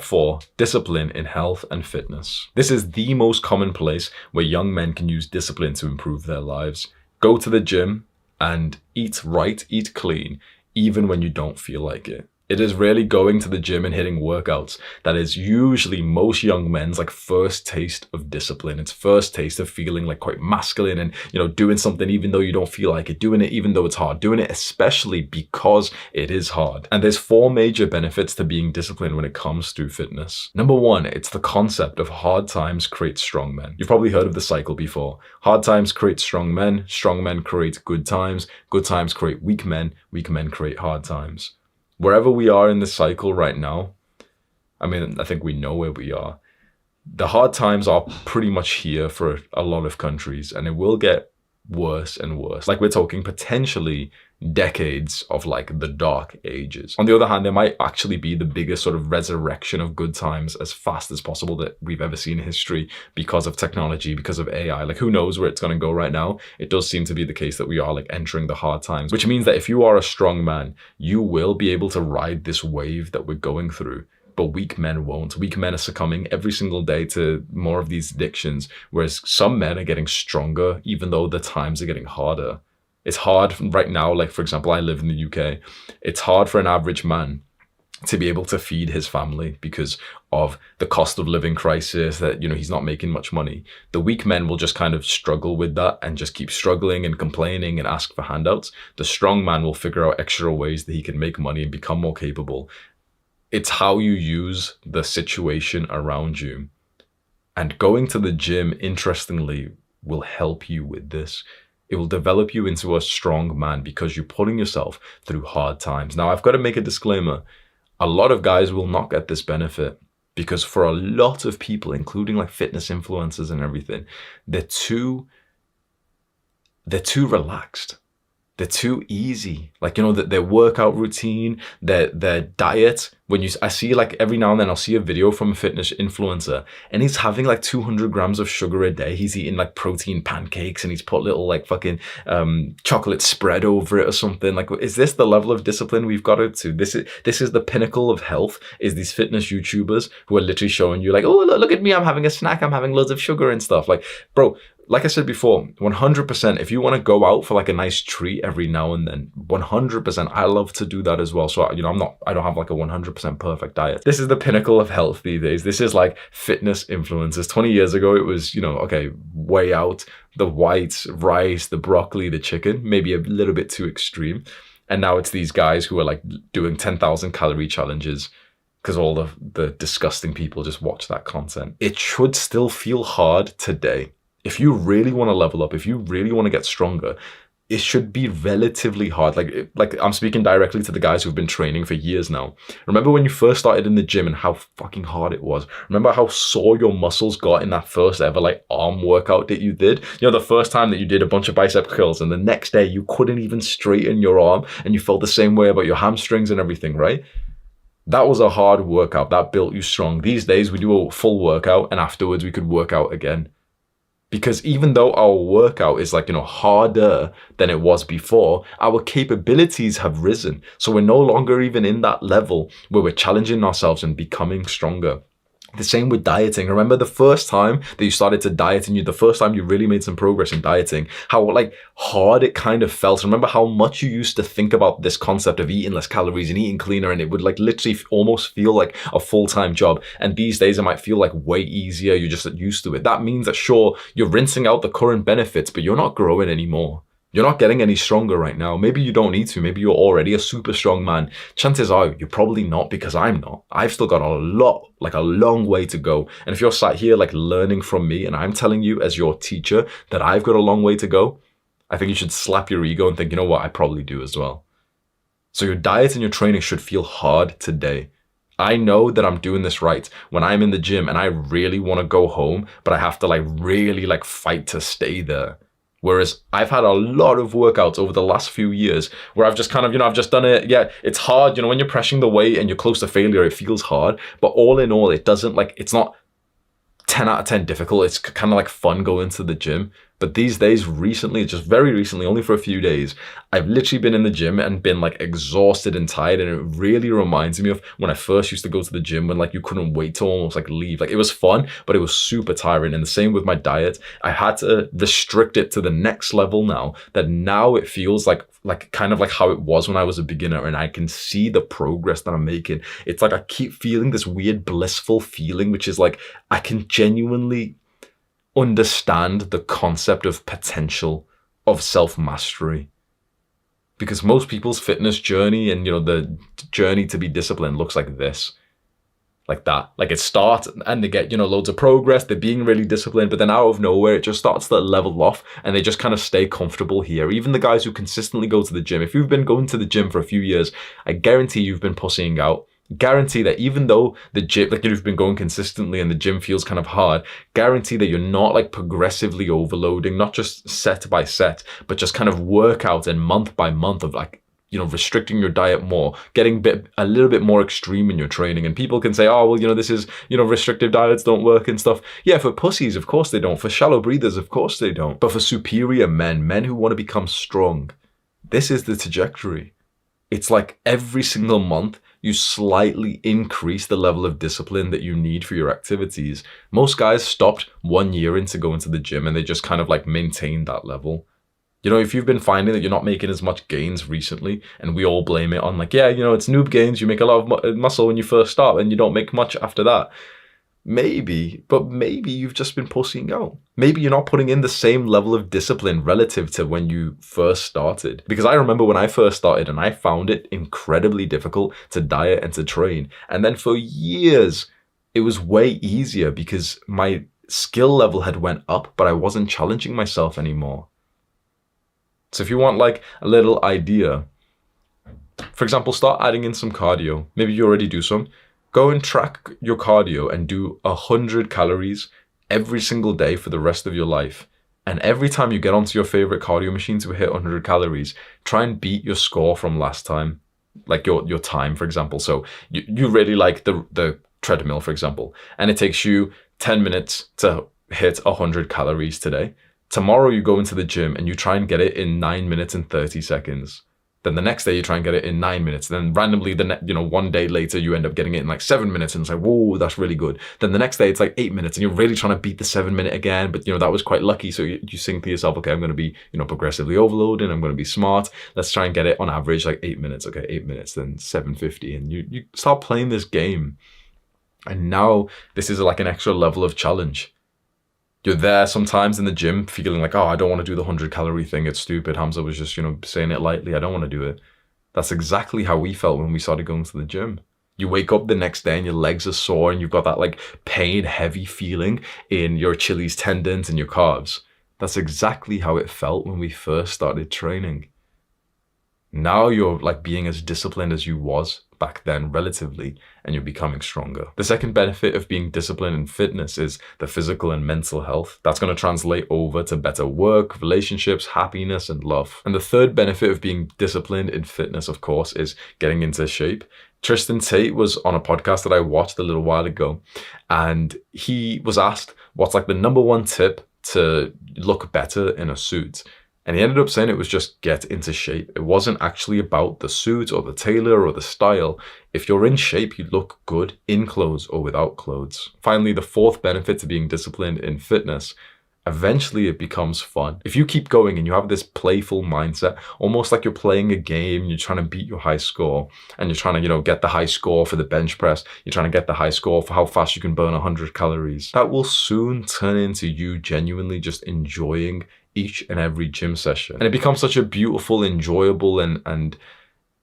4. Discipline in health and fitness. This is the most common place where young men can use discipline to improve their lives. Go to the gym and eat right, eat clean, even when you don't feel like it. It is really going to the gym and hitting workouts that is usually most young men's like first taste of discipline. It's first taste of feeling like quite masculine and, doing something even though you don't feel like it, doing it even though it's hard, doing it especially because it is hard. And there's 4 major benefits to being disciplined when it comes to fitness. Number 1, it's the concept of hard times create strong men. You've probably heard of the cycle before. Hard times create strong men create good times create weak men create hard times. Wherever we are in this cycle right now, I think we know where we are. The hard times are pretty much here for a lot of countries, and it will get worse and worse. Like, we're talking potentially decades of like the dark ages. On the other hand, there might actually be the biggest sort of resurrection of good times as fast as possible that we've ever seen in history because of technology, because of AI. Like, who knows where it's going to go right now? It does seem to be the case that we are like entering the hard times, which means that if you are a strong man, you will be able to ride this wave that we're going through. But weak men won't. Weak men are succumbing every single day to more of these addictions, whereas some men are getting stronger even though the times are getting harder. It's hard right now, like for example, I live in the UK. It's hard for an average man to be able to feed his family because of the cost of living crisis that, he's not making much money. The weak men will just kind of struggle with that and just keep struggling and complaining and ask for handouts. The strong man will figure out extra ways that he can make money and become more capable. It's how you use the situation around you. And going to the gym, interestingly, will help you with this. It will develop you into a strong man because you're putting yourself through hard times. Now, I've got to make a disclaimer. A lot of guys will not get this benefit because for a lot of people, including like fitness influencers and everything, they're too relaxed. They're too easy. Like, their workout routine, their diet. I see like every now and then I'll see a video from a fitness influencer and he's having like 200 grams of sugar a day. He's eating like protein pancakes and he's put little like fucking chocolate spread over it or something. Like, is this the level of discipline we've got to? This is the pinnacle of health, is these fitness YouTubers who are literally showing you like, oh, look at me, I'm having a snack, I'm having loads of sugar and stuff. Like, bro, like I said before, 100%, if you want to go out for like a nice treat every now and then, 100%, I love to do that as well. So, I don't have like a 100% perfect diet. This is the pinnacle of health these days. This is like fitness influencers. 20 years ago, it was, okay, way out, the white rice, the broccoli, the chicken, maybe a little bit too extreme. And now it's these guys who are like doing 10,000 calorie challenges because all the disgusting people just watch that content. It should still feel hard today. If you really want to level up, if you really want to get stronger, it should be relatively hard. Like I'm speaking directly to the guys who've been training for years now. Remember when you first started in the gym and how fucking hard it was? Remember how sore your muscles got in that first ever like arm workout that you did? The first time that you did a bunch of bicep curls and the next day you couldn't even straighten your arm and you felt the same way about your hamstrings and everything, right? That was a hard workout. That built you strong. These days we do a full workout and afterwards we could work out again. Because even though our workout is like, harder than it was before, our capabilities have risen. So we're no longer even in that level where we're challenging ourselves and becoming stronger. The same with dieting. Remember the first time that you started to diet and the first time you really made some progress in dieting, how like hard it kind of felt. Remember how much you used to think about this concept of eating less calories and eating cleaner, and it would like literally almost feel like a full-time job. And these days it might feel like way easier. You're just used to it. That means that sure, you're rinsing out the current benefits, but you're not growing anymore. You're not getting any stronger right now. Maybe you don't need to. Maybe you're already a super strong man. Chances are you're probably not, because I'm not. I've still got a long way to go. And if you're sat here like learning from me and I'm telling you as your teacher that I've got a long way to go, I think you should slap your ego and think, you know what, I probably do as well. So your diet and your training should feel hard today. I know that I'm doing this right when I'm in the gym and I really want to go home, but I have to like really like fight to stay there. Whereas I've had a lot of workouts over the last few years where I've just kind of, I've just done it. Yeah, it's hard. When you're pressing the weight and you're close to failure, it feels hard. But all in all, it doesn't it's not 10 out of 10 difficult. It's kind of like fun going to the gym. But these days, recently, just very recently, only for a few days, I've literally been in the gym and been like exhausted and tired. And it really reminds me of when I first used to go to the gym, when like you couldn't wait to almost like leave. Like it was fun, but it was super tiring. And the same with my diet. I had to restrict it to the next level now, that now it feels like kind of like how it was when I was a beginner, and I can see the progress that I'm making. It's like I keep feeling this weird blissful feeling, which is like I can genuinely understand the concept of potential of self-mastery, because most people's fitness journey and the journey to be disciplined looks like this, like that. Like it starts and they get loads of progress, they're being really disciplined, but then out of nowhere it just starts to level off and they just kind of stay comfortable here. Even the guys who consistently go to the gym, if you've been going to the gym for a few years, I guarantee you've been pussying out. Guarantee that even though the gym, like you've been going consistently and the gym feels kind of hard, guarantee that you're not like progressively overloading, not just set by set, but just kind of workout and month by month of like, restricting your diet more, getting a little bit more extreme in your training. And people can say, oh, well, this is, restrictive diets don't work and stuff. Yeah, for pussies, of course they don't. For shallow breathers, of course they don't. But for superior men who want to become strong, this is the trajectory. It's like every single month, you slightly increase the level of discipline that you need for your activities. Most guys stopped 1 year into going to the gym and they just kind of like maintained that level. If you've been finding that you're not making as much gains recently, and we all blame it on like, yeah, it's noob gains, you make a lot of muscle when you first start and you don't make much after that. Maybe you've just been pussying out. Maybe you're not putting in the same level of discipline relative to when you first started. Because I remember when I first started and I found it incredibly difficult to diet and to train. And then for years, it was way easier because my skill level had went up, but I wasn't challenging myself anymore. So if you want like a little idea, for example, start adding in some cardio. Maybe you already do some. Go and track your cardio and do 100 calories every single day for the rest of your life. And every time you get onto your favorite cardio machine to hit 100 calories, try and beat your score from last time, like your time, for example. So you really like the treadmill, for example, and it takes you 10 minutes to hit 100 calories today. Tomorrow you go into the gym and you try and get it in 9 minutes and 30 seconds. Then the next day you try and get it in 9 minutes. Then randomly, 1 day later, you end up getting it in like 7 minutes, and it's like, whoa, that's really good. Then the next day it's like 8 minutes, and you're really trying to beat the 7 minute again. But that was quite lucky. So you think to yourself, okay, I'm going to be progressively overloading. I'm going to be smart. Let's try and get it on average like 8 minutes. Okay, 8 minutes, then 750, and you start playing this game. And now this is like an extra level of challenge. You're there sometimes in the gym feeling like, oh, I don't want to do the 100 calorie thing. It's stupid. Hamza was just, saying it lightly. I don't want to do it. That's exactly how we felt when we started going to the gym. You wake up the next day and your legs are sore and you've got that like pain, heavy feeling in your Achilles tendons and your calves. That's exactly how it felt when we first started training. Now you're like being as disciplined as you was back then relatively, and you're becoming stronger. The second benefit of being disciplined in fitness is the physical and mental health. That's going to translate over to better work, relationships, happiness, and love. And the third benefit of being disciplined in fitness, of course, is getting into shape. Tristan Tate was on a podcast that I watched a little while ago, and he was asked what's like the number one tip to look better in a suit. And he ended up saying it was just get into shape. It wasn't actually about the suit or the tailor or the style. If you're in shape, you look good in clothes or without clothes. Finally, the fourth benefit to being disciplined in fitness, eventually it becomes fun. If you keep going and you have this playful mindset, almost like you're playing a game, you're trying to beat your high score, and you're trying to, get the high score for the bench press, you're trying to get the high score for how fast you can burn 100 calories, that will soon turn into you genuinely just enjoying each and every gym session. And it becomes such a beautiful, enjoyable, and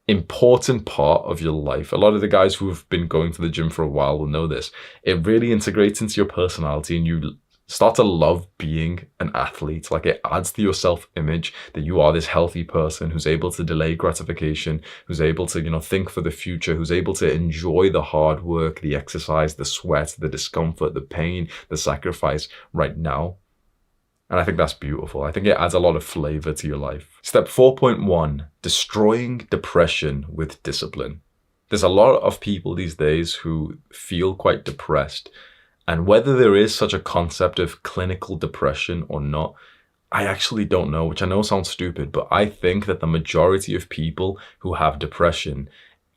important part of your life. A lot of the guys who've been going to the gym for a while will know this. It really integrates into your personality and you start to love being an athlete. Like it adds to your self-image that you are this healthy person who's able to delay gratification, who's able to, think for the future, who's able to enjoy the hard work, the exercise, the sweat, the discomfort, the pain, the sacrifice right now. And I think that's beautiful. I think it adds a lot of flavor to your life. Step 4.1, destroying depression with discipline. There's a lot of people these days who feel quite depressed. And whether there is such a concept of clinical depression or not, I actually don't know, which I know sounds stupid, but I think that the majority of people who have depression,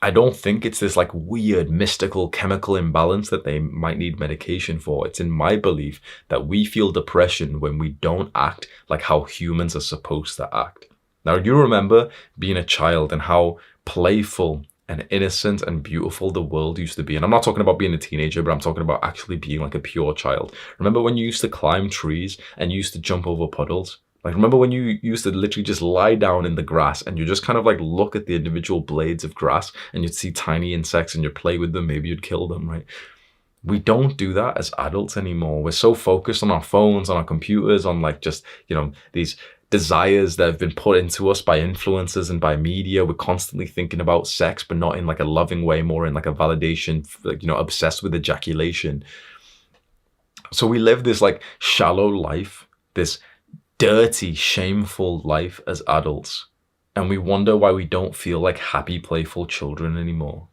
I don't think it's this like weird mystical chemical imbalance that they might need medication for. It's in my belief that we feel depression when we don't act like how humans are supposed to act. Now, do you remember being a child and how playful and innocent and beautiful the world used to be? And I'm not talking about being a teenager, but I'm talking about actually being like a pure child. Remember when you used to climb trees and you used to jump over puddles? Like, remember when you used to literally just lie down in the grass and you just kind of like look at the individual blades of grass and you'd see tiny insects and you'd play with them, maybe you'd kill them, right? We don't do that as adults anymore. We're so focused on our phones, on our computers, on like just, these desires that have been put into us by influencers and by media. We're constantly thinking about sex, but not in like a loving way, more in like a validation, obsessed with ejaculation. So we live this like shallow life, this dirty, shameful life as adults. And we wonder why we don't feel like happy, playful children anymore.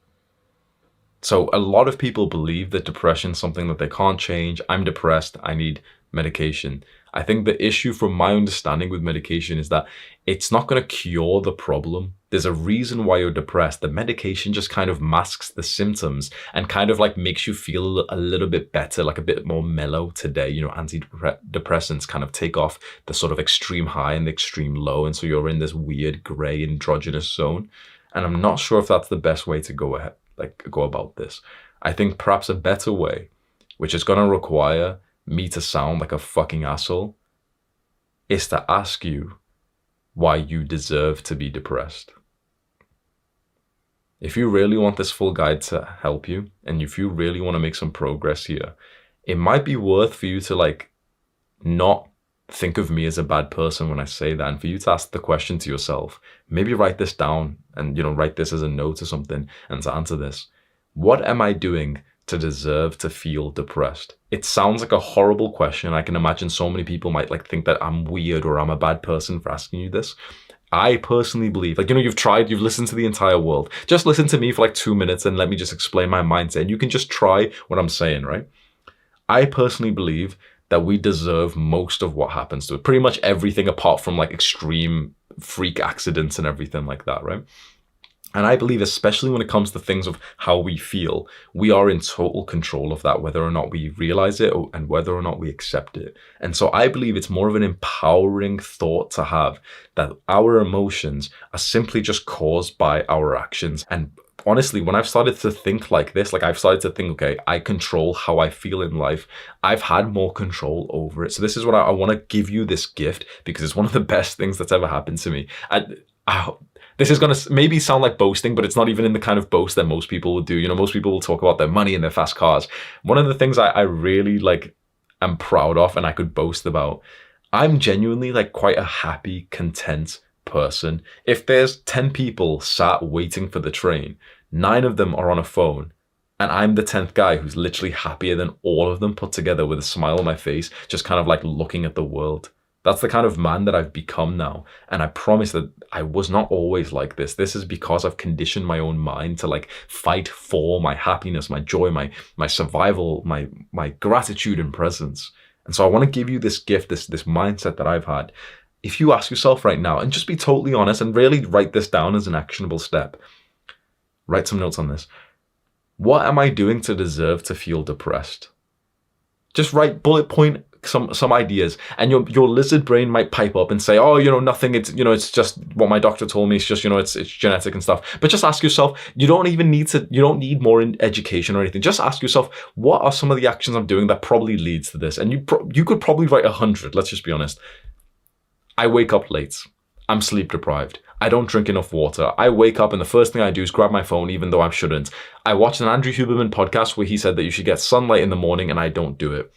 So a lot of people believe that depression is something that they can't change. I'm depressed, I need medication. I think the issue from my understanding with medication is that it's not going to cure the problem. There's a reason why you're depressed. The medication just kind of masks the symptoms and kind of like makes you feel a little bit better, like a bit more mellow today. Antidepressants kind of take off the sort of extreme high and the extreme low. And so you're in this weird gray androgynous zone. And I'm not sure if that's the best way to go about this. I think perhaps a better way, which is going to require me to sound like a fucking asshole, is to ask you why you deserve to be depressed. If you really want this full guide to help you, and if you really want to make some progress here, it might be worth for you to like not think of me as a bad person when I say that, and for you to ask the question to yourself. Maybe write this down and write this as a note or something, and to answer this: what am I doing to deserve to feel depressed? It sounds like a horrible question. I can imagine so many people might like think that I'm weird or I'm a bad person for asking you this. I personally believe, you've listened to the entire world. Just listen to me for like 2 minutes and let me just explain my mindset. And you can just try what I'm saying, right? I personally believe that we deserve most of what happens to it. Pretty much everything apart from like extreme freak accidents and everything like that, right? And I believe, especially when it comes to things of how we feel, we are in total control of that, whether or not we realize it and whether or not we accept it. And so I believe it's more of an empowering thought to have, that our emotions are simply just caused by our actions. And honestly, when I've started to think like this, like I've started to think, okay, I control how I feel in life, I've had more control over it. So this is what I want to give you this gift, because it's one of the best things that's ever happened to me. This is going to maybe sound like boasting, but it's not even in the kind of boast that most people would do. Most people will talk about their money and their fast cars. One of the things I really am proud of and I could boast about, I'm genuinely like quite a happy, content person. If there's 10 people sat waiting for the train, 9 of them are on a phone, and I'm the 10th guy who's literally happier than all of them put together with a smile on my face, just kind of like looking at the world. That's the kind of man that I've become now. And I promise that I was not always like this. This is because I've conditioned my own mind to like fight for my happiness, my joy, my survival, my gratitude and presence. And so I want to give you this gift, this mindset that I've had. If you ask yourself right now, and just be totally honest and really write this down as an actionable step. Write some notes on this. What am I doing to deserve to feel depressed? Just write bullet point some ideas, and your lizard brain might pipe up and say, oh, nothing, it's just what my doctor told me, it's just, it's genetic and stuff. But just ask yourself, you don't need more education or anything. Just ask yourself, what are some of the actions I'm doing that probably leads to this? And you could probably write 100. Let's just be honest. I wake up late. I'm sleep deprived. I don't drink enough water. I wake up and the first thing I do is grab my phone, even though I shouldn't. I watched an Andrew Huberman podcast where he said that you should get sunlight in the morning, and I don't do it.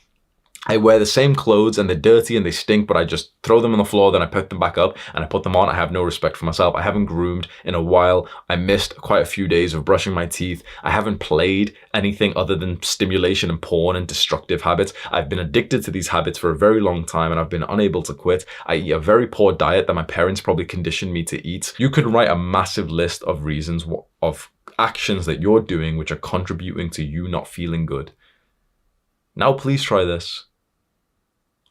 I wear the same clothes and they're dirty and they stink, but I just throw them on the floor, then I pick them back up and I put them on. I have no respect for myself. I haven't groomed in a while. I missed quite a few days of brushing my teeth. I haven't played anything other than stimulation and porn and destructive habits. I've been addicted to these habits for a very long time and I've been unable to quit. I eat a very poor diet that my parents probably conditioned me to eat. You could write a massive list of reasons, of actions that you're doing which are contributing to you not feeling good. Now please try this.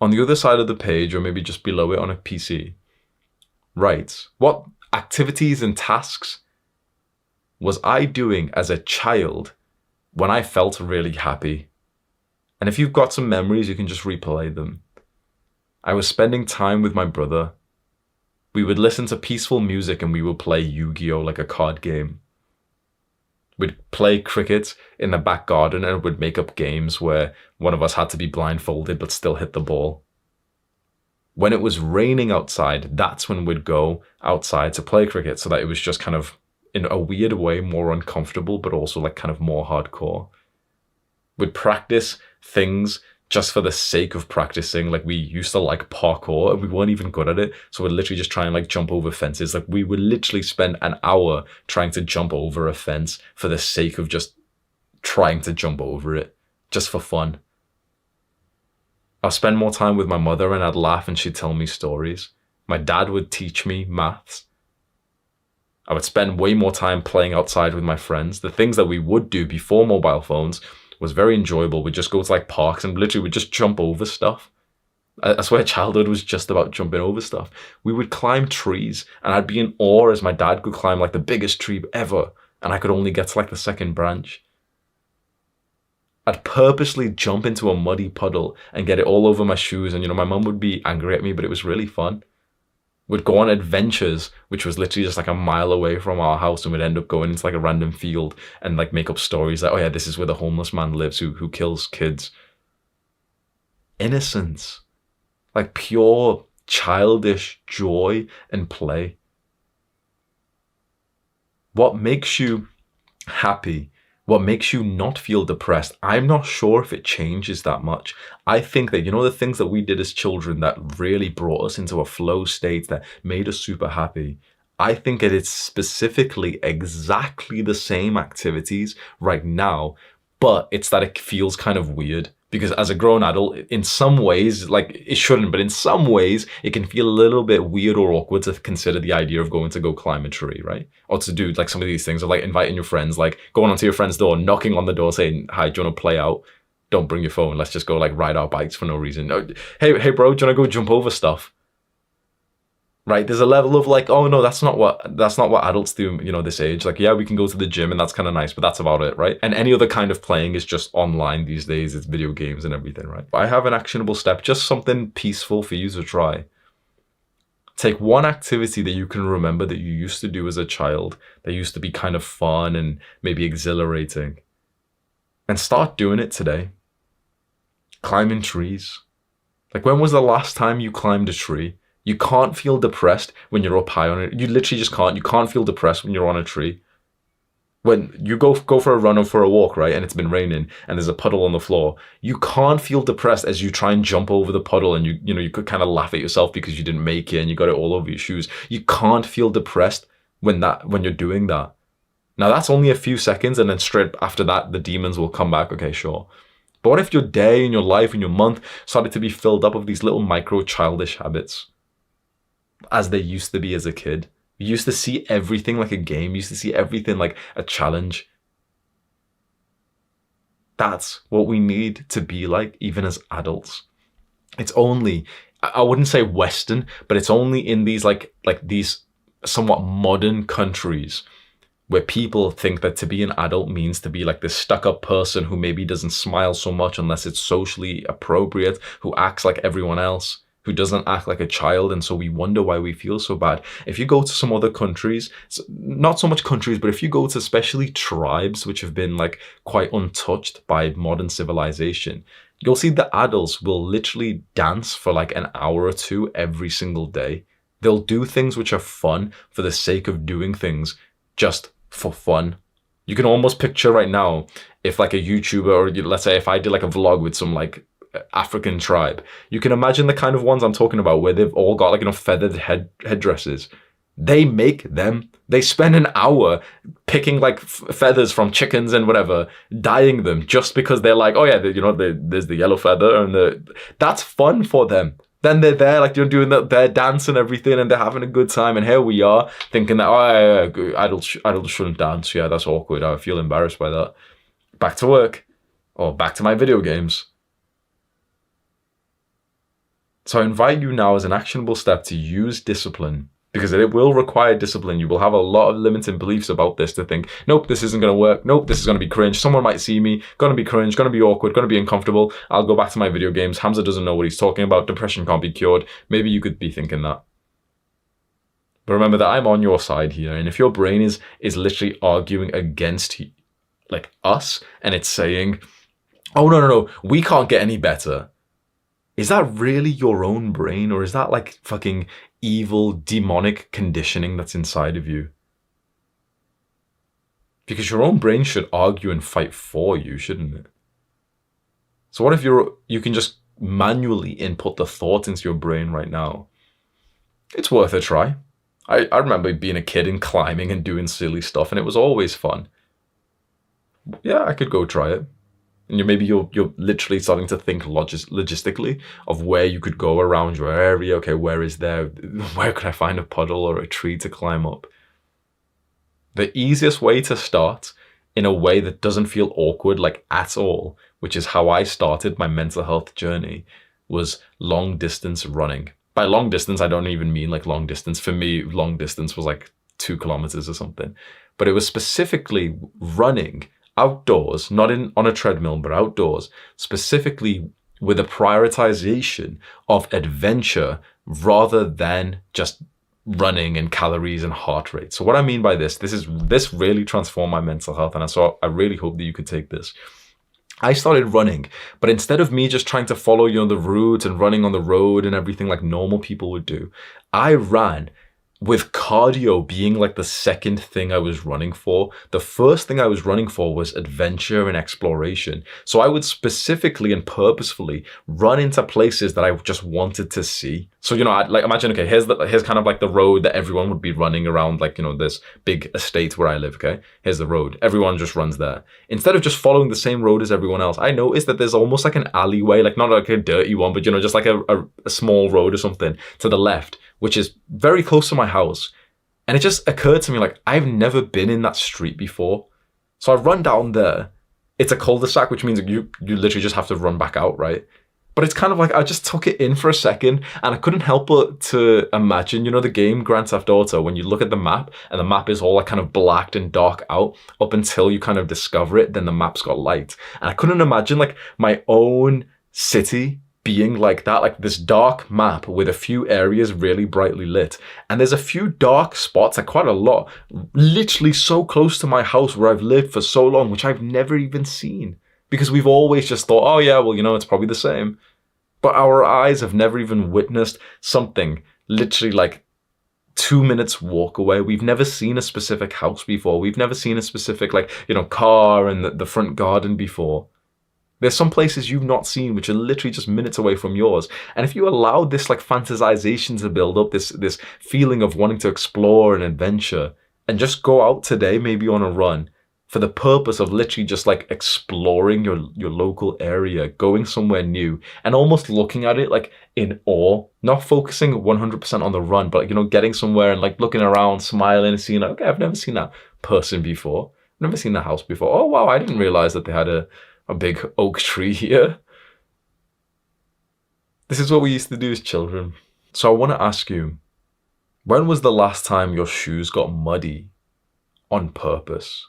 On the other side of the page, or maybe just below it on a PC, write, what activities and tasks was I doing as a child when I felt really happy? And if you've got some memories, you can just replay them. I was spending time with my brother. We would listen to peaceful music and we would play Yu-Gi-Oh! Like a card game. We'd play cricket in the back garden and would make up games where one of us had to be blindfolded but still hit the ball. When it was raining outside, that's when we'd go outside to play cricket, so that it was just kind of, in a weird way, more uncomfortable, but also like kind of more hardcore. We'd practice things just for the sake of practicing. Like we used to like parkour and we weren't even good at it. So we'd literally just try and like jump over fences. Like we would literally spend an hour trying to jump over a fence for the sake of just trying to jump over it, just for fun. I'll spend more time with my mother and I'd laugh and she'd tell me stories. My dad would teach me maths. I would spend way more time playing outside with my friends. The things that we would do before mobile phones was very enjoyable. We'd just go to like parks and literally would just jump over stuff. I swear childhood was just about jumping over stuff. We would climb trees and I'd be in awe as my dad could climb like the biggest tree ever and I could only get to like the second branch. I'd purposely jump into a muddy puddle and get it all over my shoes, and my mum would be angry at me, but it was really fun. We'd go on adventures, which was literally just like a mile away from our house, and we'd end up going into like a random field and like make up stories like, oh yeah, this is where the homeless man lives who kills kids. Innocence, like pure childish joy and play. What makes you happy? What makes you not feel depressed? I'm not sure if it changes that much. I think that, the things that we did as children that really brought us into a flow state that made us super happy, I think that it's specifically exactly the same activities right now, but it's that it feels kind of weird. Because as a grown adult, in some ways, like it shouldn't, but in some ways, it can feel a little bit weird or awkward to consider the idea of going to go climb a tree, right? Or to do like some of these things, or like inviting your friends, like going onto your friend's door, knocking on the door saying, hi, do you want to play out? Don't bring your phone. Let's just go like ride our bikes for no reason. Hey bro, do you want to go jump over stuff? Right, there's a level of like, oh no, that's not what adults do, this age. Like, yeah, we can go to the gym and that's kind of nice, but that's about it, right? And any other kind of playing is just online these days. It's video games and everything, right? I have an actionable step, just something peaceful for you to try. Take one activity that you can remember that you used to do as a child, that used to be kind of fun and maybe exhilarating, and start doing it today. Climbing trees. Like, when was the last time you climbed a tree? You can't feel depressed when you're up high on it. You literally just can't. You can't feel depressed when you're on a tree. When you go for a run or for a walk, right, and it's been raining and there's a puddle on the floor, you can't feel depressed as you try and jump over the puddle, and you could kind of laugh at yourself because you didn't make it and you got it all over your shoes. You can't feel depressed when you're doing that. Now that's only a few seconds, and then straight after that the demons will come back. Okay, sure. But what if your day and your life and your month started to be filled up with these little micro childish habits? As they used to be as a kid. You used to see everything like a game. You used to see everything like a challenge. That's what we need to be like, even as adults. It's only, I wouldn't say Western, but it's only in these like these somewhat modern countries where people think that to be an adult means to be like this stuck-up person who maybe doesn't smile so much unless it's socially appropriate, who acts like everyone else, who doesn't act like a child, and so we wonder why we feel so bad. If you go to some other countries, not so much countries, but if you go to especially tribes which have been like quite untouched by modern civilization, you'll see the adults will literally dance for like an hour or two every single day. They'll do things which are fun for the sake of doing things just for fun. You can almost picture right now if like a YouTuber, or let's say if I did like a vlog with some like African tribe, you can imagine the kind of ones I'm talking about where they've all got like feathered headdresses. They make them. They spend an hour picking like feathers from chickens and whatever, dyeing them just because they're like, oh yeah, there's the yellow feather, and that's fun for them. Then they're there like doing their dance and everything, and they're having a good time. And here we are thinking that, oh yeah, adults shouldn't dance. Yeah, that's awkward. I feel embarrassed by that. Back to work, or back to my video games. So I invite you now as an actionable step to use discipline, because it will require discipline. You will have a lot of limiting beliefs about this to think, nope, this isn't going to work. Nope, this is going to be cringe. Someone might see me. Going to be cringe. Going to be awkward. Going to be uncomfortable. I'll go back to my video games. Hamza doesn't know what he's talking about. Depression can't be cured. Maybe you could be thinking that. But remember that I'm on your side here. And if your brain is literally arguing against like us, and it's saying, oh, no, we can't get any better. Is that really your own brain, or is that like fucking evil, demonic conditioning that's inside of you? Because your own brain should argue and fight for you, shouldn't it? So what if you can just manually input the thought into your brain right now? It's worth a try. I remember being a kid and climbing and doing silly stuff, and it was always fun. Yeah, I could go try it. And maybe you're literally starting to think logistically of where you could go around your area. Okay, where could I find a puddle or a tree to climb up? The easiest way to start in a way that doesn't feel awkward like at all, which is how I started my mental health journey, was long distance running. By long distance, I don't even mean like long distance. For me, long distance was like 2 kilometers or something. But it was specifically running outdoors, not on a treadmill, but outdoors, specifically with a prioritization of adventure rather than just running and calories and heart rate. So what I mean by this really transformed my mental health, and I really hope that you could take this. I started running, but instead of me just trying to follow, the route and running on the road and everything like normal people would do, I ran with cardio being like the second thing I was running for. The first thing I was running for was adventure and exploration. So I would specifically and purposefully run into places that I just wanted to see. So, I'd like imagine, okay, here's kind of like the road that everyone would be running around, like, this big estate where I live, okay? Here's the road. Everyone just runs there. Instead of just following the same road as everyone else, I noticed that there's almost like an alleyway, like not like a dirty one, but, just like a small road or something to the left, which is very close to my house. And it just occurred to me, like, I've never been in that street before. So I run down there. It's a cul-de-sac, which means you literally just have to run back out, right? But it's kind of like I just took it in for a second, and I couldn't help but to imagine, the game Grand Theft Auto, when you look at the map and the map is all like kind of blacked and dark out up until you kind of discover it, then the map's got light. And I couldn't imagine like my own city being like that, like this dark map with a few areas really brightly lit. And there's a few dark spots, like quite a lot, literally so close to my house where I've lived for so long, which I've never even seen. Because we've always just thought, oh yeah, well, it's probably the same. But our eyes have never even witnessed something literally like 2 minutes walk away. We've never seen a specific house before. We've never seen a specific car and the front garden before. There's some places you've not seen which are literally just minutes away from yours. And if you allow this like fantasization to build up, this feeling of wanting to explore and adventure, and just go out today, maybe on a run, for the purpose of literally just like exploring your local area, going somewhere new, and almost looking at it like in awe, not focusing 100% on the run, but getting somewhere and like looking around, smiling and seeing, like, okay, I've never seen that person before. I've never seen that house before. Oh wow, I didn't realize that they had a big oak tree here. This is what we used to do as children. So I want to ask you, when was the last time your shoes got muddy on purpose?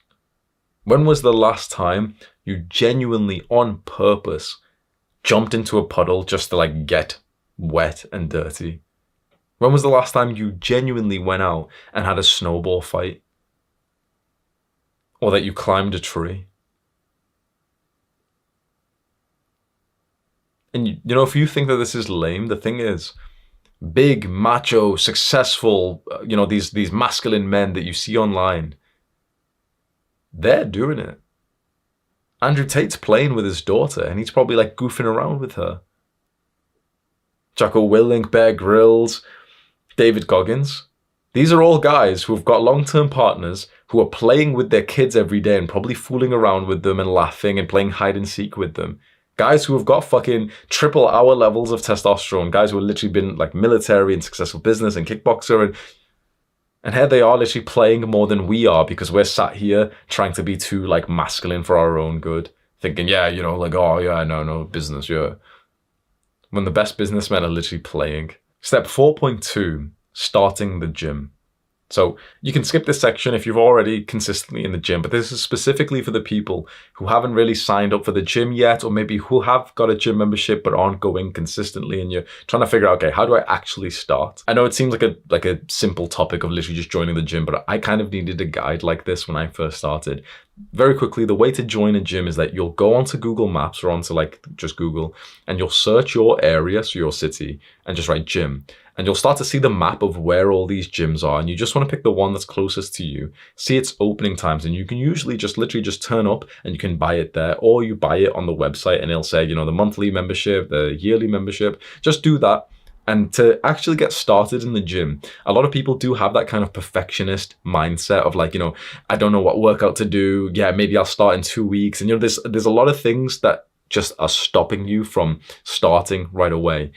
When was the last time you genuinely on purpose jumped into a puddle just to like get wet and dirty? When was the last time you genuinely went out and had a snowball fight? Or that you climbed a tree? And if you think that this is lame, the thing is, big, macho, successful, these masculine men that you see online, they're doing it. Andrew Tate's playing with his daughter, and he's probably like goofing around with her. Jocko Willink, Bear Grylls, David Goggins. These are all guys who have got long-term partners who are playing with their kids every day and probably fooling around with them and laughing and playing hide and seek with them. Guys who have got fucking triple hour levels of testosterone. Guys who have literally been like military and successful business and kickboxer. And here they are literally playing more than we are because we're sat here trying to be too like masculine for our own good. Thinking, yeah, like, oh yeah, no, business, yeah. when the best businessmen are literally playing. Step 4.2, starting the gym. So you can skip this section if you're already consistently in the gym, but this is specifically for the people who haven't really signed up for the gym yet, or maybe who have got a gym membership but aren't going consistently, and you're trying to figure out, okay, how do I actually start? I know it seems like a simple topic of literally just joining the gym, but I kind of needed a guide like this when I first started. Very quickly, the way to join a gym is that you'll go onto Google Maps or onto like just Google, and you'll search your area, so your city, and just write gym. And you'll start to see the map of where all these gyms are, and you just want to pick the one that's closest to you, see its opening times, and you can usually just literally just turn up and you can buy it there, or you buy it on the website and it'll say, you know, the monthly membership, the yearly membership. Just do that. And to actually get started in the gym, a lot of people do have that kind of perfectionist mindset of like, you know, I don't know what workout to do. Yeah, maybe I'll start in 2 weeks. And, you know, there's a lot of things that just are stopping you from starting right away.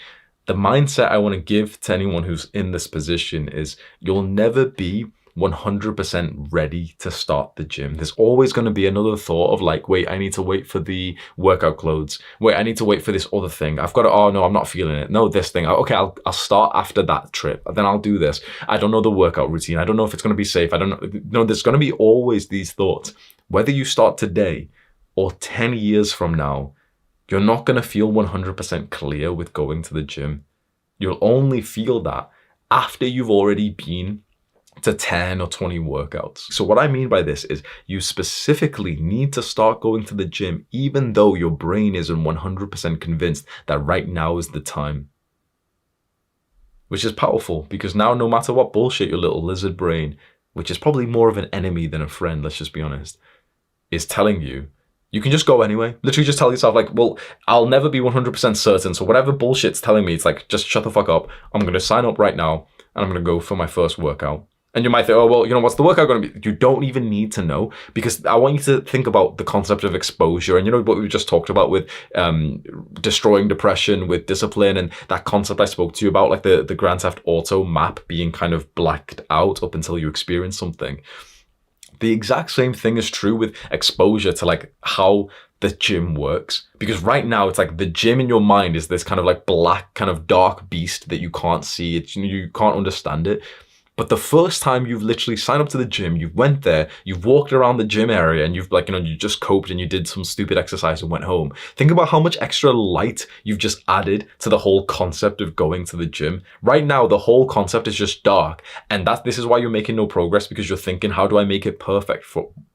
The mindset I want to give to anyone who's in this position is you'll never be 100% ready to start the gym. There's always going to be another thought of like, wait, I need to wait for the workout clothes. Wait, I need to wait for this other thing. I've got to, oh no, I'm not feeling it. No, this thing. Okay, I'll start after that trip. Then I'll do this. I don't know the workout routine. I don't know if it's going to be safe. I don't know. No, there's going to be always these thoughts. Whether you start today or 10 years from now, you're not going to feel 100% clear with going to the gym. You'll only feel that after you've already been to 10 or 20 workouts. So what I mean by this is you specifically need to start going to the gym even though your brain isn't 100% convinced that right now is the time. Which is powerful because now no matter what bullshit your little lizard brain, which is probably more of an enemy than a friend, let's just be honest, is telling you, you can just go anyway. Literally just tell yourself like, well, I'll never be 100% certain. So whatever bullshit's telling me, it's like, just shut the fuck up. I'm going to sign up right now and I'm going to go for my first workout. And you might think, oh, well, you know, what's the workout going to be? You don't even need to know because I want you to think about the concept of exposure. And you know what we just talked about with destroying depression, with discipline, and that concept I spoke to you about, like the Grand Theft Auto map being kind of blacked out up until you experience something. The exact same thing is true with exposure to like how the gym works. Because right now it's like the gym in your mind is this kind of like black, kind of dark beast that you can't see. It's, you can't understand it. But the first time you've literally signed up to the gym, you went there, you've walked around the gym area and you've like, you know, you just coped and you did some stupid exercise and went home. Think about how much extra light you've just added to the whole concept of going to the gym. Right now, the whole concept is just dark. And this is why you're making no progress because you're thinking, how do I make it perfect?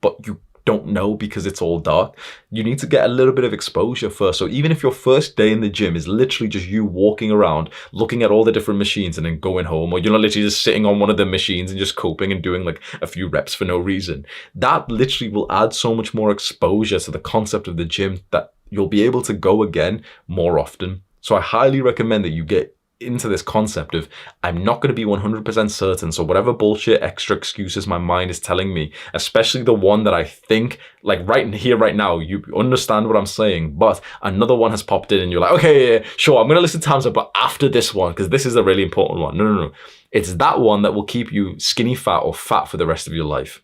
But you don't know because it's all dark. You need to get a little bit of exposure first. So even if your first day in the gym is literally just you walking around, looking at all the different machines and then going home, or you're not literally just sitting on one of the machines and just coping and doing like a few reps for no reason, that literally will add so much more exposure to the concept of the gym that you'll be able to go again more often. So I highly recommend that you get into this concept of I'm not going to be 100% certain, so whatever bullshit extra excuses my mind is telling me, especially the one that I think like right here right now you understand what I'm saying, but another one has popped in and you're like, okay, yeah, sure, I'm going to listen to Hamza, but after this one, because this is a really important one. No, it's that one that will keep you skinny fat or fat for the rest of your life.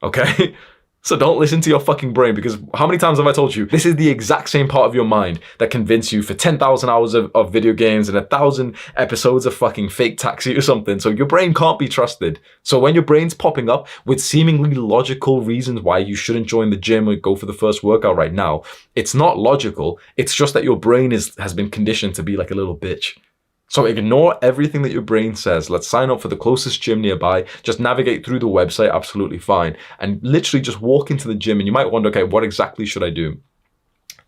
Okay? So don't listen to your fucking brain, because how many times have I told you, this is the exact same part of your mind that convinced you for 10,000 hours of video games and 1,000 episodes of fucking Fake Taxi or something. So your brain can't be trusted. So when your brain's popping up with seemingly logical reasons why you shouldn't join the gym or go for the first workout right now, it's not logical. It's just that your brain has been conditioned to be like a little bitch. So ignore everything that your brain says. Let's sign up for the closest gym nearby. Just navigate through the website, absolutely fine. And literally just walk into the gym and you might wonder, okay, what exactly should I do?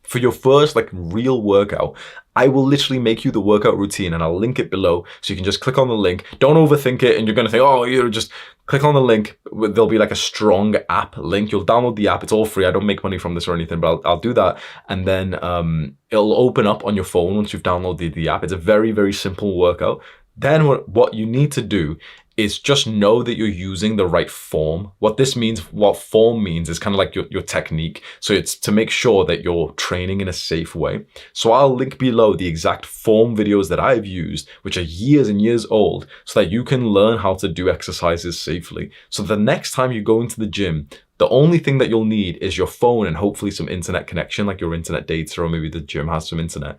For your first like real workout, I will literally make you the workout routine and I'll link it below so you can just click on the link. Don't overthink it and you're going to think, oh, you just click on the link. There'll be like a strong app link. You'll download the app. It's all free. I don't make money from this or anything, but I'll do that. And then it'll open up on your phone once you've downloaded the app. It's a very, very simple workout. Then what you need to do is just know that you're using the right form. What form means is kind of like your technique. So it's to make sure that you're training in a safe way. So I'll link below the exact form videos that I've used, which are years and years old, so that you can learn how to do exercises safely. So the next time you go into the gym, The only thing that you'll need is your phone and hopefully some internet connection, like your internet data, or maybe the gym has some internet.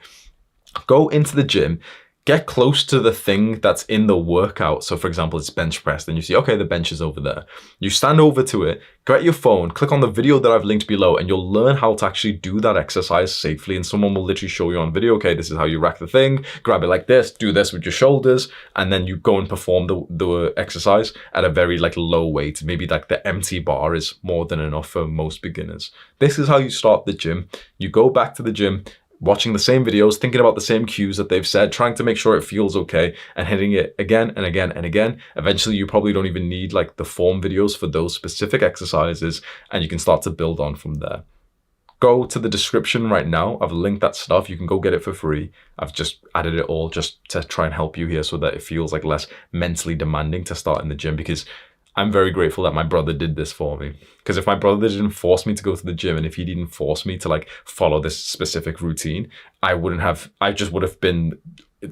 Go into the gym, get close to the thing that's in the workout. So for example, it's bench press. Then you see, okay, the bench is over there. You stand over to it, get your phone, click on the video that I've linked below, and you'll learn how to actually do that exercise safely. And someone will literally show you on video, okay, this is how you rack the thing, grab it like this, do this with your shoulders, and then you go and perform the exercise at a very like low weight. Maybe like the empty bar is more than enough for most beginners. This is how you start the gym. You go back to the gym, watching the same videos, thinking about the same cues that they've said, trying to make sure it feels okay, and hitting it again and again and again. Eventually, you probably don't even need like the form videos for those specific exercises, and you can start to build on from there. Go to the description right now. I've linked that stuff. You can go get it for free. I've just added it all just to try and help you here so that it feels like less mentally demanding to start in the gym, because I'm very grateful that my brother did this for me. Because if my brother didn't force me to go to the gym, and if he didn't force me to like follow this specific routine, I just would have been,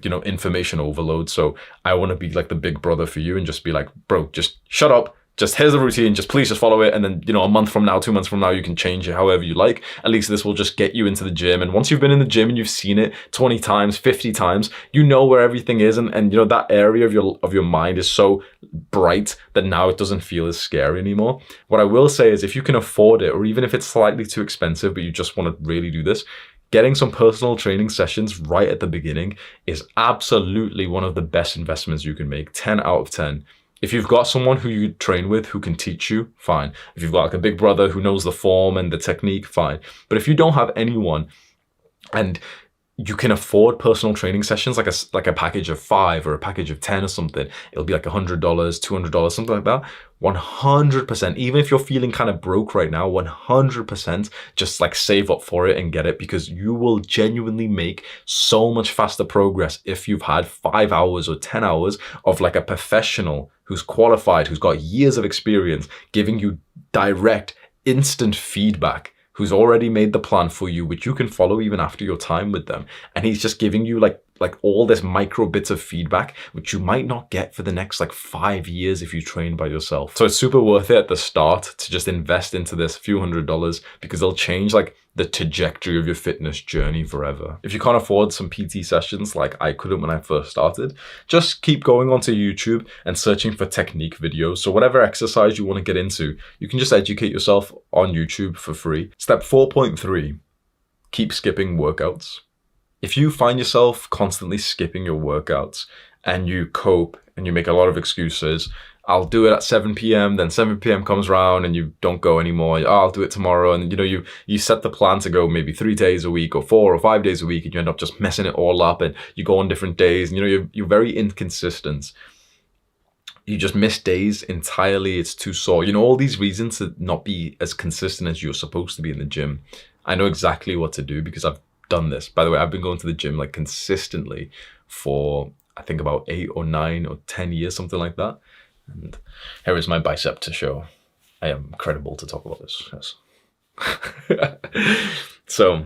you know, information overload. So I want to be like the big brother for you and just be like, bro, just shut up. Just here's the routine, just please just follow it. And then, you know, a month from now, 2 months from now, you can change it however you like. At least this will just get you into the gym. And once you've been in the gym and you've seen it 20 times, 50 times, you know where everything is. And you know, that area of your mind is so bright that now it doesn't feel as scary anymore. What I will say is if you can afford it, or even if it's slightly too expensive, but you just want to really do this, getting some personal training sessions right at the beginning is absolutely one of the best investments you can make. 10 out of 10. If you've got someone who you train with who can teach you, fine. If you've got like a big brother who knows the form and the technique, fine. But if you don't have anyone and you can afford personal training sessions, like a package of 5 or a package of 10 or something, it'll be like $100, $200, something like that. 100%, even if you're feeling kind of broke right now, 100% just like save up for it and get it, because you will genuinely make so much faster progress if you've had 5 hours or 10 hours of like a professional who's qualified, who's got years of experience, giving you direct, instant feedback, who's already made the plan for you, which you can follow even after your time with them. And he's just giving you like all this micro bits of feedback, which you might not get for the next like 5 years if you train by yourself. So it's super worth it at the start to just invest into this few $100s, because they'll change like the trajectory of your fitness journey forever. If you can't afford some PT sessions like I couldn't when I first started, just keep going onto YouTube and searching for technique videos. So whatever exercise you want to get into, you can just educate yourself on YouTube for free. Step 4.3, keep skipping workouts. If you find yourself constantly skipping your workouts and you cope and you make a lot of excuses, I'll do it at 7 p.m, then 7 p.m. comes around and you don't go anymore. Oh, I'll do it tomorrow. And you know, you set the plan to go maybe 3 days a week or 4 or 5 days a week, and you end up just messing it all up, and you go on different days, and you know, you're very inconsistent. You just miss days entirely. It's too sore. You know, all these reasons to not be as consistent as you're supposed to be in the gym. I know exactly what to do because I've done this. By the way, I've been going to the gym like consistently for I think about 8 or 9 or 10 years, something like that. And here is my bicep to show I am credible to talk about this. Yes. So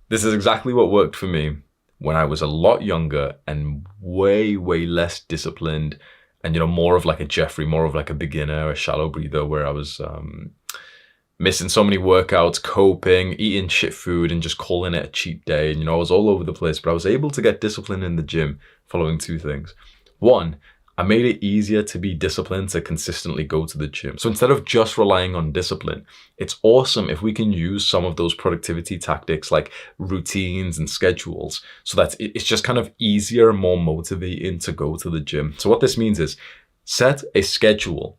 this is exactly what worked for me when I was a lot younger and way less disciplined, and you know, more of like a Jeffrey, more of like a beginner, a shallow breather, where I was missing so many workouts, coping, eating shit food, and just calling it a cheat day. And you know, I was all over the place, but I was able to get discipline in the gym following 2 things. 1, I made it easier to be disciplined to consistently go to the gym. So instead of just relying on discipline, it's awesome if we can use some of those productivity tactics like routines and schedules, so that it's just kind of easier and more motivating to go to the gym. So what this means is set a schedule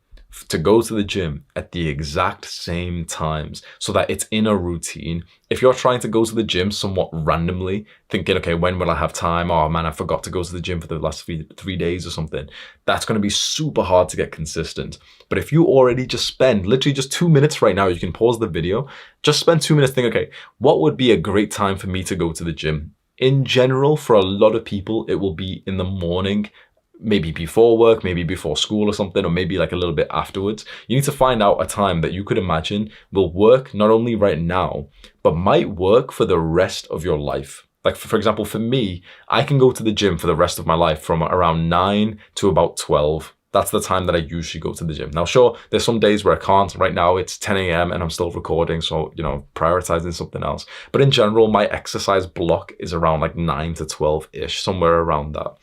to go to the gym at the exact same times so that it's in a routine. If you're trying to go to the gym somewhat randomly, thinking, okay, when will I have time? Oh man, I forgot to go to the gym for the last 3 days or something. That's going to be super hard to get consistent. But if you already just spend literally just 2 minutes right now, you can pause the video, just spend 2 minutes thinking, okay, what would be a great time for me to go to the gym? In general, for a lot of people, it will be in the morning, maybe before work, maybe before school or something, or maybe like a little bit afterwards. You need to find out a time that you could imagine will work not only right now, but might work for the rest of your life. Like for example, for me, I can go to the gym for the rest of my life from around 9 to about 12. that's the time that I usually go to the gym. Now, sure, there's some days where I can't. Right now it's 10 a.m. and I'm still recording, so, you know, prioritizing something else. But in general, my exercise block is around like 9 to 12-ish, somewhere around that.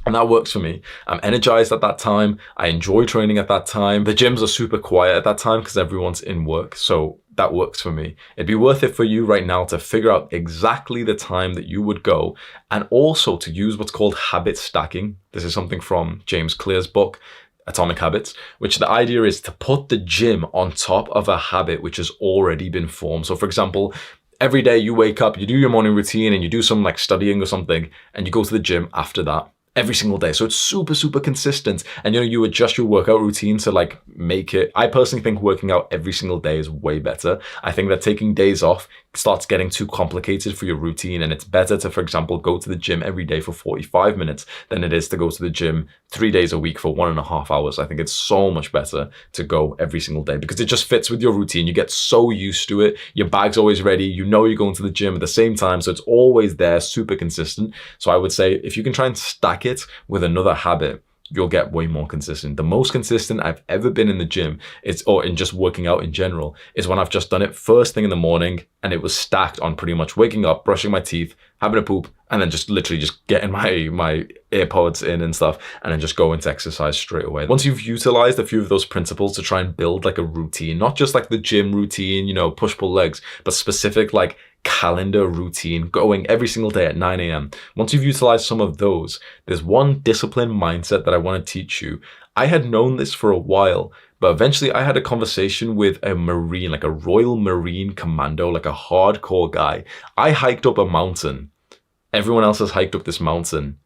And that works for me. I'm energized at that time. I enjoy training at that time. The gyms are super quiet at that time because everyone's in work. So that works for me. It'd be worth it for you right now to figure out exactly the time that you would go, and also to use what's called habit stacking. This is something from James Clear's book, Atomic Habits, which the idea is to put the gym on top of a habit which has already been formed. So for example, every day you wake up, you do your morning routine and you do some like studying or something, and you go to the gym after that. Every single day. So it's super, super consistent. And, you know, you adjust your workout routine to like make it. I personally think working out every single day is way better. I think that taking days off starts getting too complicated for your routine. And it's better to, for example, go to the gym every day for 45 minutes than it is to go to the gym 3 days a week for 1.5 hours. I think it's so much better to go every single day because it just fits with your routine. You get so used to it. Your bag's always ready. You know you're going to the gym at the same time. So it's always there, super consistent. So I would say if you can try and stack it with another habit, you'll get way more consistent. The most consistent I've ever been in the gym, or in just working out in general, is when I've just done it first thing in the morning and it was stacked on pretty much waking up, brushing my teeth, having a poop, and then just literally just getting my AirPods in and stuff, and then just go into exercise straight away. Once you've utilized a few of those principles to try and build like a routine, not just like the gym routine, you know, push pull legs, but specific like calendar routine going every single day at 9 a.m. Once you've utilized some of those, there's one discipline mindset that I want to teach you. I had known this for a while, but eventually I had a conversation with a Marine, like a Royal Marine Commando, like a hardcore guy. I hiked up a mountain. Everyone else has hiked up this mountain.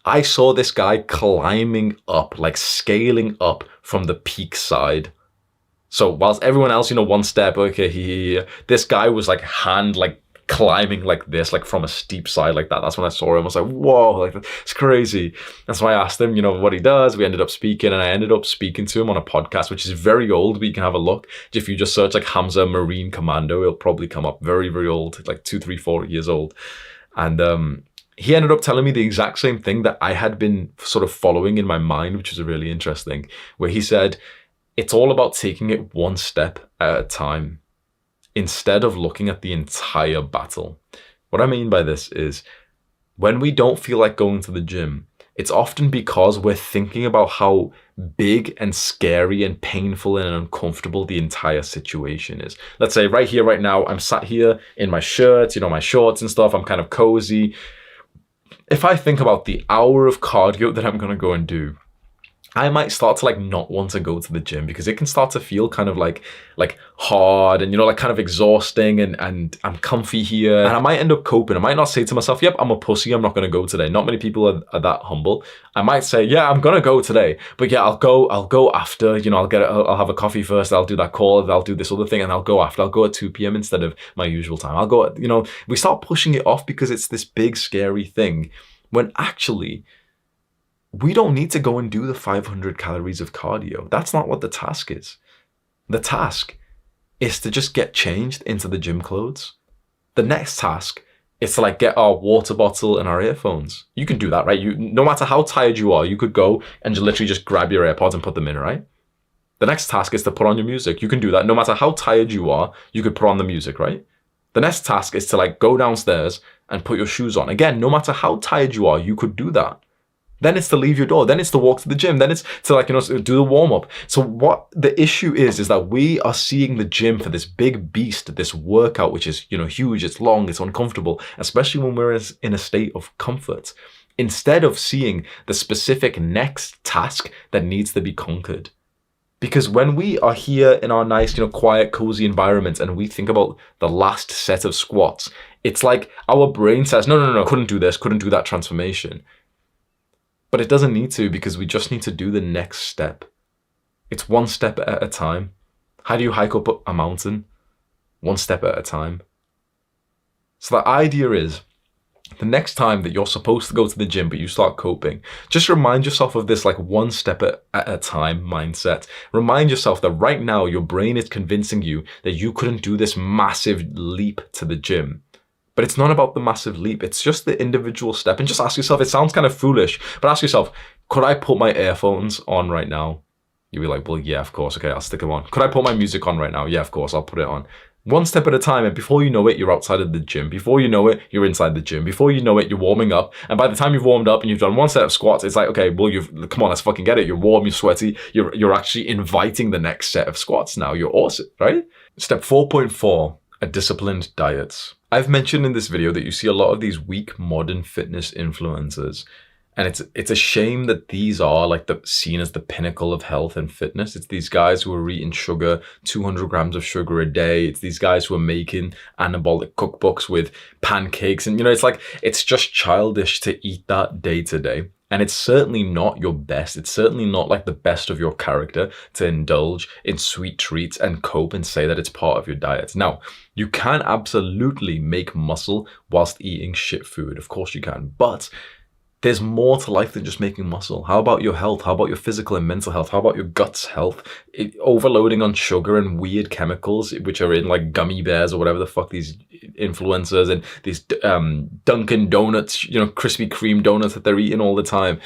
I saw this guy climbing up, like scaling up from the peak side. So whilst everyone else, you know, one step, okay, this guy was like climbing like this, like from a steep side like that. That's when I saw him. I was like, whoa, like it's crazy. That's why I asked him, you know, what he does. We ended up speaking, and I ended up speaking to him on a podcast, which is very old, but you can have a look. If you just search like Hamza Marine Commando, it'll probably come up. Very, very old, like 2, 3, 4 years old. And he ended up telling me the exact same thing that I had been sort of following in my mind, which was really interesting, where he said, it's all about taking it one step at a time instead of looking at the entire battle. What I mean by this is when we don't feel like going to the gym, it's often because we're thinking about how big and scary and painful and uncomfortable the entire situation is. Let's say right here, right now, I'm sat here in my shirt, you know, my shorts and stuff. I'm kind of cozy. If I think about the hour of cardio that I'm going to go and do, I might start to like not want to go to the gym because it can start to feel kind of like hard and, you know, like kind of exhausting, and I'm comfy here, and I might end up coping. I might not say to myself, yep, I'm a pussy, I'm not going to go today. Not many people are that humble. I might say, yeah, I'm going to go today, but yeah, I'll go after, you know, I'll have a coffee first. I'll do that call. I'll do this other thing, and I'll go after. I'll go at 2 p.m. instead of my usual time. I'll go, you know, we start pushing it off because it's this big, scary thing when actually we don't need to go and do the 500 calories of cardio. That's not what the task is. The task is to just get changed into the gym clothes. The next task is to like get our water bottle and our earphones. You can do that, right? No matter how tired you are, you could go and literally just grab your AirPods and put them in, right? The next task is to put on your music. You can do that. No matter how tired you are, you could put on the music, right? The next task is to like go downstairs and put your shoes on. Again, no matter how tired you are, you could do that. Then it's to leave your door. Then it's to walk to the gym. Then it's to like, you know, do the warm up. So what the issue is that we are seeing the gym for this big beast, this workout, which is, you know, huge. It's long, it's uncomfortable, especially when we're in a state of comfort, instead of seeing the specific next task that needs to be conquered. Because when we are here in our nice, you know, quiet, cozy environment and we think about the last set of squats, it's like our brain says, no, couldn't do this, couldn't do that transformation. But it doesn't need to, because we just need to do the next step. It's one step at a time. How do you hike up a mountain? One step at a time. So the idea is, the next time that you're supposed to go to the gym but you start coping, just remind yourself of this like one step at a time mindset. Remind yourself that right now your brain is convincing you that you couldn't do this massive leap to the gym. But it's not about the massive leap. It's just the individual step. And just ask yourself, it sounds kind of foolish, but ask yourself, Could I put my earphones on right now? You'd be like, well, yeah, of course. Okay, I'll stick them on. Could I put my music on right now? Yeah, of course, I'll put it on. One step at a time, and before you know it, you're outside of the gym. Before you know it, you're inside the gym. Before you know it, you're warming up. And by the time you've warmed up and you've done one set of squats, it's like, okay, well, come on, let's fucking get it. You're warm, you're sweaty. You're actually inviting the next set of squats now. You're awesome, right? Step 4.4, a disciplined diet. I've mentioned in this video that you see a lot of these weak modern fitness influencers. And it's a shame that these are like seen as the pinnacle of health and fitness. It's these guys who are eating sugar, 200 grams of sugar a day. It's these guys who are making anabolic cookbooks with pancakes. And, it's just childish to eat that day to day. And it's certainly not your best. It's certainly not like the best of your character to indulge in sweet treats and cope and say that it's part of your diet. Now, you can absolutely make muscle whilst eating shit food. Of course you can. But there's more to life than just making muscle. How about your health? How about your physical and mental health? How about your gut's health? Overloading on sugar and weird chemicals, which are in like gummy bears or whatever the fuck these influencers and these Dunkin' Donuts, Krispy Kreme donuts that they're eating all the time.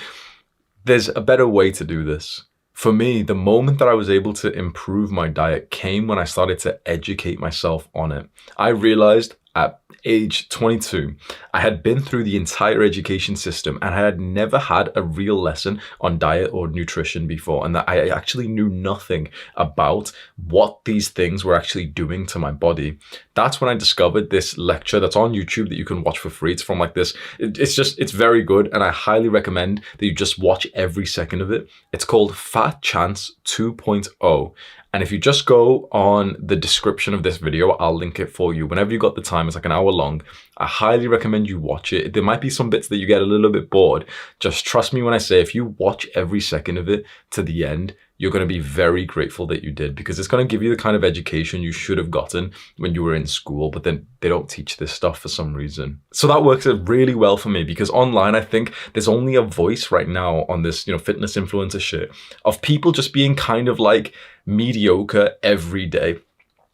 There's a better way to do this. For me, the moment that I was able to improve my diet came when I started to educate myself on it. I realized at age 22, I had been through the entire education system and I had never had a real lesson on diet or nutrition before, and that I actually knew nothing about what these things were actually doing to my body. That's when I discovered this lecture that's on YouTube that you can watch for free. It's from like this, it's very good, and I highly recommend that you just watch every second of it. It's called Fat Chance 2.0. And if you just go on the description of this video, I'll link it for you. Whenever you got the time, it's like an hour long. I highly recommend you watch it. There might be some bits that you get a little bit bored. Just trust me when I say, if you watch every second of it to the end, you're going to be very grateful that you did, because it's going to give you the kind of education you should have gotten when you were in school, but then they don't teach this stuff for some reason. So that works really well for me, because online, I think there's only a voice right now on this, fitness influencer shit of people just being kind of like mediocre every day.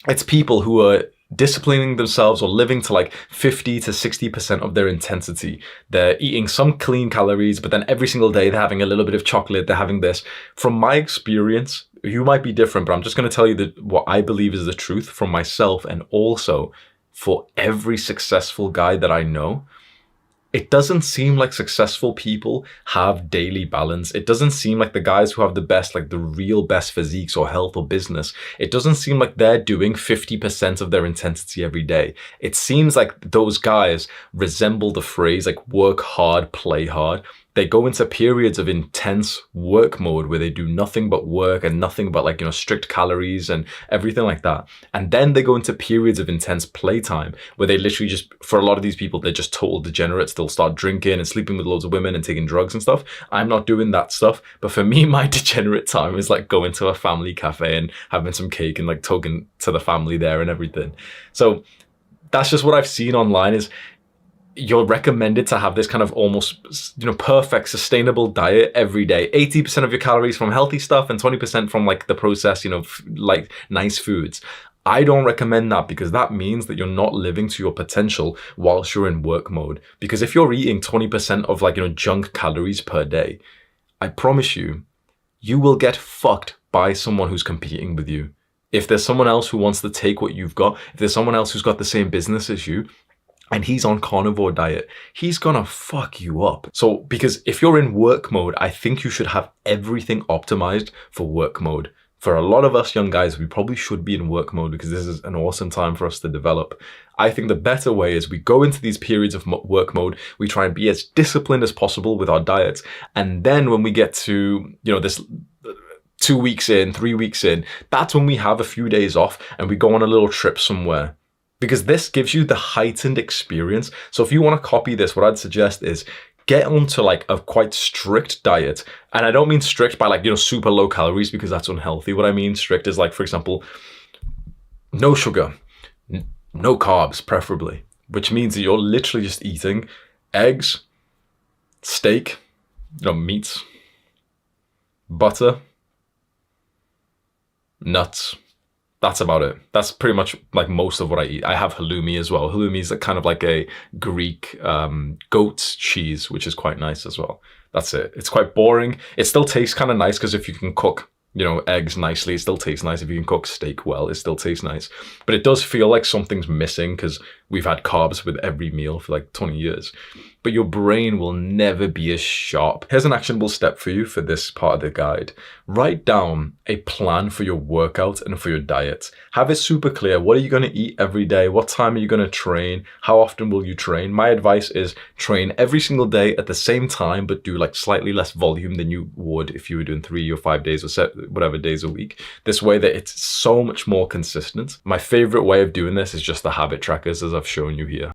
It's people who are disciplining themselves or living to like 50 to 60% of their intensity. They're eating some clean calories, but then every single day they're having a little bit of chocolate, they're having this. From my experience, you might be different, but I'm just going to tell you that what I believe is the truth from myself, and also for every successful guy that I know. It doesn't seem like successful people have daily balance. It doesn't seem like the guys who have the best, like the real best physiques or health or business, it doesn't seem like they're doing 50% of their intensity every day. It seems like those guys resemble the phrase like work hard, play hard. They go into periods of intense work mode where they do nothing but work and nothing but like, strict calories and everything like that. And then they go into periods of intense playtime where they literally just, for a lot of these people, they're just total degenerates. They'll start drinking and sleeping with loads of women and taking drugs and stuff. I'm not doing that stuff. But for me, my degenerate time is like going to a family cafe and having some cake and like talking to the family there and everything. So that's just what I've seen online is, you're recommended to have this kind of almost, perfect, sustainable diet every day. 80% of your calories from healthy stuff and 20% from like the processed, like nice foods. I don't recommend that, because that means that you're not living to your potential whilst you're in work mode. Because if you're eating 20% of like, junk calories per day, I promise you, you will get fucked by someone who's competing with you. If there's someone else who wants to take what you've got, if there's someone else who's got the same business as you, and he's on carnivore diet, he's gonna fuck you up. So, because if you're in work mode, I think you should have everything optimized for work mode. For a lot of us young guys, we probably should be in work mode because this is an awesome time for us to develop. I think the better way is we go into these periods of work mode, we try and be as disciplined as possible with our diets. And then when we get to, this 2 weeks in, 3 weeks in, that's when we have a few days off and we go on a little trip somewhere. Because this gives you the heightened experience. So if you want to copy this, what I'd suggest is get onto like a quite strict diet. And I don't mean strict by like, super low calories, because that's unhealthy. What I mean strict is like, for example, no sugar, no carbs, preferably, which means that you're literally just eating eggs, steak, meats, butter, nuts. That's about it. That's pretty much like most of what I eat. I have halloumi as well. Halloumi is kind of like a Greek goat cheese, which is quite nice as well. That's it. It's quite boring. It still tastes kind of nice because if you can cook, you know, eggs nicely, it still tastes nice. If you can cook steak well, it still tastes nice. But it does feel like something's missing because we've had carbs with every meal for like 20 years. But your brain will never be as sharp. Here's an actionable step for you for this part of the guide. Write down a plan for your workout and for your diet. Have it super clear. What are you going to eat every day? What time are you going to train? How often will you train? My advice is train every single day at the same time, but do like slightly less volume than you would if you were doing 3 or 5 days or whatever days a week. This way that it's so much more consistent. My favorite way of doing this is just the habit trackers, as I've shown you here.